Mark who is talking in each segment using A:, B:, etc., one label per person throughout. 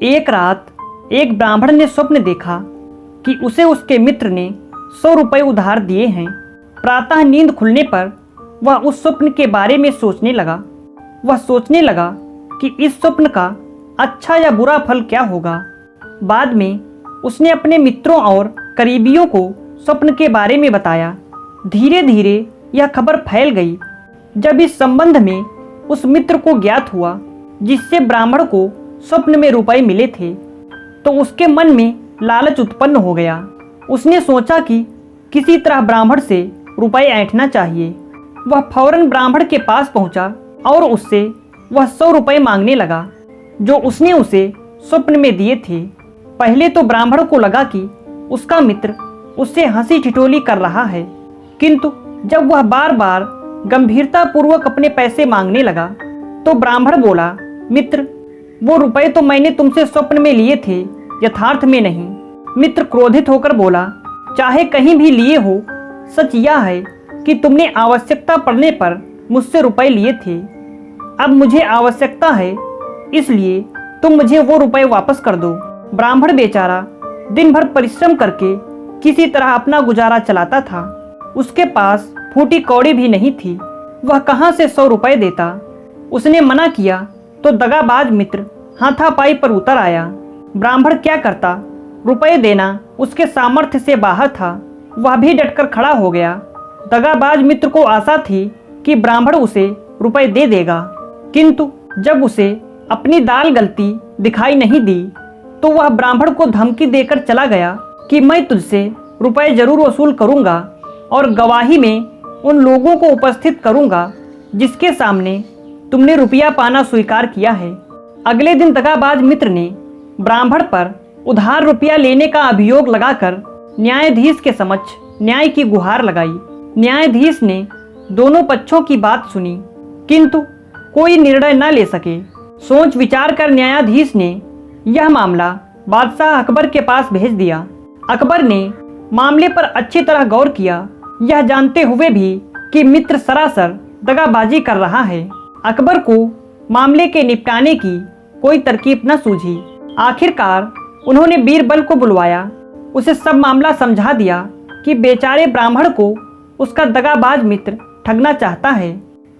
A: एक रात एक ब्राह्मण ने स्वप्न देखा कि उसे उसके मित्र ने 100 रुपये उधार दिए हैं। प्रातः नींद खुलने पर वह उस स्वप्न के बारे में सोचने लगा। वह सोचने लगा कि इस स्वप्न का अच्छा या बुरा फल क्या होगा। बाद में उसने अपने मित्रों और करीबियों को स्वप्न के बारे में बताया। धीरे धीरे यह खबर फैल गई। जब इस संबंध में उस मित्र को ज्ञात हुआ जिससे ब्राह्मण को स्वप्न में रुपए मिले थे, तो उसके मन में लालच उत्पन्न हो गया। उसने सोचा कि किसी तरह ब्राह्मण से रुपए ऐंठना चाहिए। वह फौरन ब्राह्मण के पास पहुंचा और उससे वह 100 रुपये मांगने लगा जो उसने उसे स्वप्न में दिए थे। पहले तो ब्राह्मण को लगा कि उसका मित्र उससे हंसी ठिठोली कर रहा है, किंतु जब वह बार बार गंभीरता पूर्वक अपने पैसे मांगने लगा तो ब्राह्मण बोला, मित्र, वो रुपए तो मैंने तुमसे स्वप्न में लिए थे, यथार्थ में नहीं। मित्र क्रोधित होकर बोला, चाहे कहीं भी लिए हो, सच यह है कि तुमने आवश्यकता पड़ने पर मुझसे रुपए लिए थे। अब मुझे आवश्यकता है, इसलिए तुम मुझे वो रुपए वापस कर दो। ब्राह्मण बेचारा दिन भर परिश्रम करके किसी तरह अपना गुजारा चलाता था। उसके पास फूटी कौड़ी भी नहीं थी। वह कहाँ से 100 रुपये देता। उसने मना किया तो दगाबाज मित्र हाथापाई पर उतर आया। ब्राह्मण क्या करता, रुपए देना उसके सामर्थ्य से बाहर था। वह भी डटकर खड़ा हो गया। दगाबाज मित्र को आशा थी कि ब्राह्मण उसे रुपए दे देगा, किंतु जब उसे अपनी दाल गलती दिखाई नहीं दी तो वह ब्राह्मण को धमकी देकर चला गया कि मैं तुझसे रुपए जरूर वसूल करूंगा और गवाही में उन लोगों को उपस्थित करूंगा जिसके सामने तुमने रुपया पाना स्वीकार किया है। अगले दिन दगाबाज मित्र ने ब्राह्मण पर उधार रुपया लेने का अभियोग लगाकर न्यायाधीश के समक्ष न्याय की गुहार लगाई। न्यायाधीश ने दोनों पक्षों की बात सुनी, किंतु कोई निर्णय न ले सके। सोच विचार कर न्यायाधीश ने यह मामला बादशाह अकबर के पास भेज दिया। अकबर ने मामले पर अच्छी तरह गौर किया, यह जानते हुए भी कि मित्र सरासर दगाबाजी कर रहा है। अकबर को मामले के निपटाने की कोई तरकीब न सूझी। आखिरकार उन्होंने बीरबल को बुलवाया। उसे सब मामला समझा दिया कि बेचारे ब्राह्मण को उसका दगाबाज मित्र ठगना चाहता है।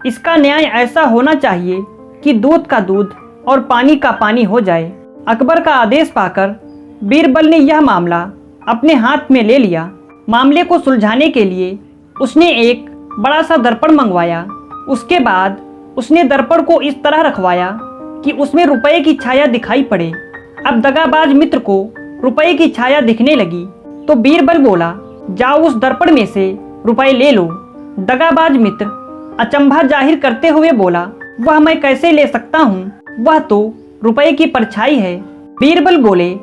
A: इसका न्याय ऐसा होना चाहिए कि दूध का दूध और पानी का पानी हो जाए। अकबर का आदेश पाकर बीरबल ने यह मामला अपने हाथ में ले लिया। मामले को सुलझाने के लिए उसने एक बड़ा सा दर्पण मंगवाया। उसके बाद उसने दर्पण को इस तरह रखवाया कि उसमें रुपए की छाया दिखाई पड़े। अब दगाबाज मित्र को रुपए की छाया दिखने लगी तो बीरबल बोला, जाओ उस दर्पण में से रुपए ले लो। दगाबाज मित्र अचंभा जाहिर करते हुए बोला, वह मैं कैसे ले सकता हूँ, वह तो रुपए की परछाई है। बीरबल बोले,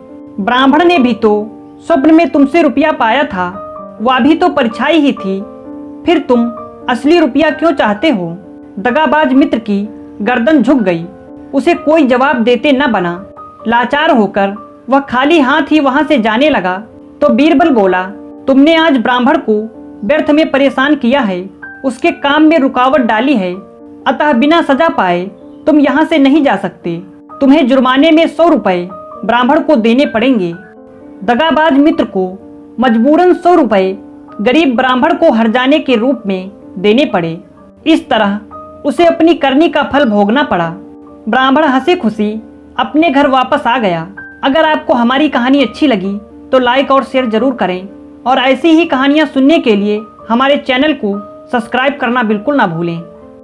A: ब्राह्मण ने भी तो स्वप्न में तुमसे रुपया पाया था, वह भी तो परछाई ही थी, फिर तुम असली रुपया क्यों चाहते हो। दगाबाज मित्र की गर्दन झुक गई। उसे कोई जवाब देते न बना। लाचार होकर वह खाली हाथ ही वहां से जाने लगा तो बीरबल बोला, तुमने आज ब्राह्मण को व्यर्थ में परेशान किया है, उसके काम में रुकावट डाली है, अतः बिना सजा पाए तुम यहाँ से नहीं जा सकते। तुम्हें जुर्माने में 100 रुपये ब्राह्मण को देने पड़ेंगे। दगाबाज मित्र को मजबूरन 100 रुपये गरीब ब्राह्मण को हर्जाने के रूप में देने पड़े। इस तरह उसे अपनी करनी का फल भोगना पड़ा। ब्राह्मण हंसी खुशी अपने घर वापस आ गया। अगर आपको हमारी कहानी अच्छी लगी तो लाइक और शेयर जरूर करें और ऐसी ही कहानियाँ सुनने के लिए हमारे चैनल को सब्सक्राइब करना बिल्कुल ना भूलें।